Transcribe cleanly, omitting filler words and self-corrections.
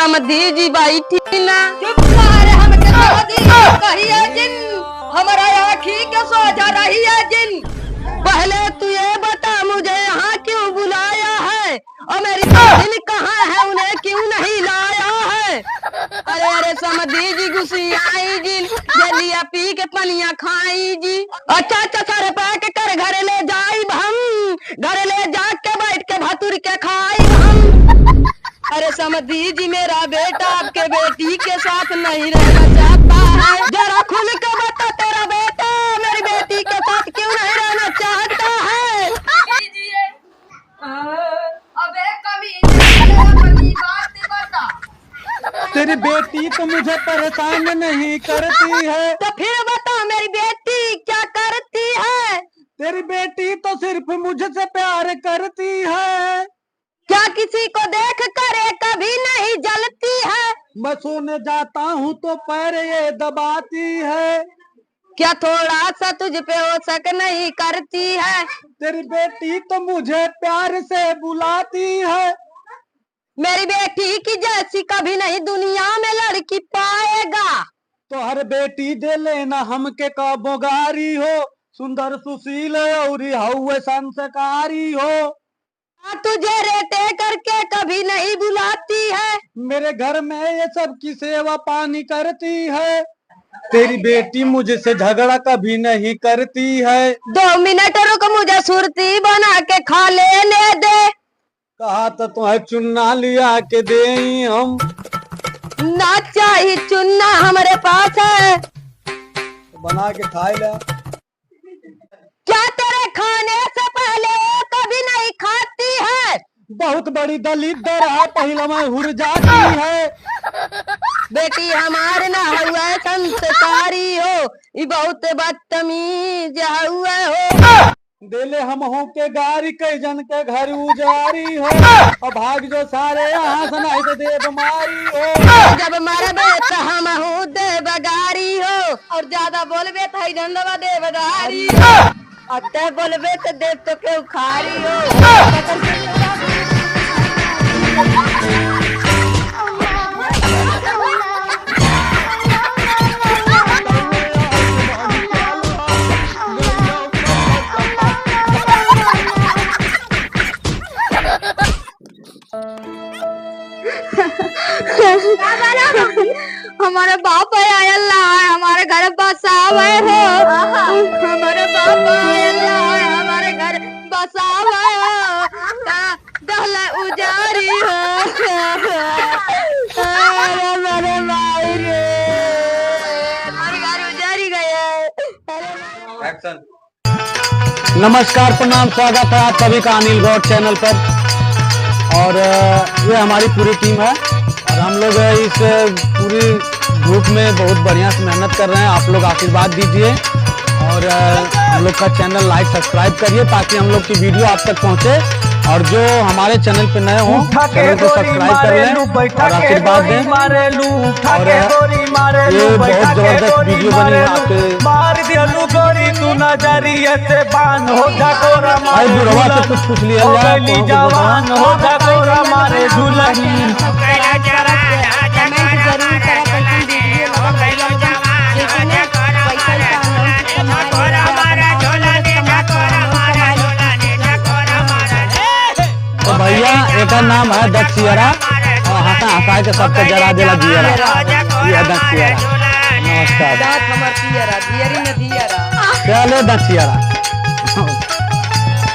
समधी जी बैठी ना। चुप कर, हम कहिए जिन हमारा आँखी के सोझा रही है जिन। पहले तू ये बता मुझे यहाँ क्यों बुलाया है, और मेरी दिल कहाँ है, उन्हें क्यों नहीं लाया है। अरे अरे समधी जी गुस्सी आई जी, जलिया पी के पनिया खाई जी। अच्छा अच्छा सर पैक कर घर ले जाई हम, घर ले जा के बैठ के भतुर के खाई हम। अरे समधी जी मेरा बेटा आपके बेटी के साथ नहीं रहना चाहता है, जरा खुल के बता तेरा बेटा मेरी बेटी के साथ क्यों नहीं रहना चाहता है। अबे कमी बात बता। तेरी बेटी तो मुझे परेशान नहीं करती है। तो फिर बता मेरी बेटी क्या करती है। तेरी बेटी तो सिर्फ मुझसे प्यार करती है। क्या किसी को देख कर कभी नहीं जलती है। मैं सोने जाता हूँ तो पैर ये दबाती है। क्या थोड़ा सा तुझ पे हो शक नहीं करती है। तेरी बेटी तो मुझे प्यार से बुलाती है। मेरी बेटी की जैसी कभी नहीं दुनिया में लड़की पाएगा। तो हर बेटी दे लेना हमके का बोगारी हो, सुंदर सुशील और हउए संस्कारी हो। तुझे रेटे करके कभी नहीं बुलाती है। मेरे घर में ये सब की सेवा पानी करती है। तेरी बेटी मुझसे झगड़ा कभी नहीं करती है। 2 मिनट रुक मुझे सुरती बना के खा लेने दे। कहा तो तुम्हें चुन्ना लिया के दे हम। ना चाहिए चुन्ना हमारे पास है, तो बना के खा ले। क्या तेरे खाने से पहले कभी नहीं खाती है। बहुत बड़ी दलिद्र है, पहले मैं हुर जाती है। बेटी हमारे ना हुआ संस्कारी हो, ये बहुत बदतमीज हुआ हो। देले हम हो के गारी कई जन के घर उजारी हो, और भाग जो सारे यहाँ से नहीं तो दे बीमारी हो। जब मरबे तो हम हूँ दे बगारी हो, और ज्यादा बोलबे तो डंडवा दे बगारी हो, अत्ते बोलबे तो देव तो के उखारी हो। हमारे बाप अल्लाह है हमारे घर बसावे हो। हमारे बाप अल्लाह है हमारे घर बसावे हो, दहला उजारी हो। अरे मेरे भाई रे, हमारे घर उजारी गए। नमस्कार, प्रणाम, स्वागत है आप सभी का अनिल गौड़ चैनल पर। और ये हमारी पूरी टीम है, और हम लोग इस पूरी ग्रुप में बहुत बढ़िया से मेहनत कर रहे हैं। आप लोग आशीर्वाद दीजिए, और हम लोग का चैनल लाइक सब्सक्राइब करिए ताकि हम लोग की वीडियो आप तक पहुंचे। और जो हमारे चैनल पे नए हो चैनल को सब्सक्राइब कर लें और आशीर्वाद दें। और ये बहुत जबरदस्त वीडियो बनी है आपके। भाई बुढ़वा से कुछ पूछ लिया तो भैया, एक नाम है दक्षियरा, और हंसा हंसा के सबको जरा देला दियरा। ये दक्षियरा। नमस्कार। हमार दियरा, दियरी में दियरा। चलो दक्षियरा।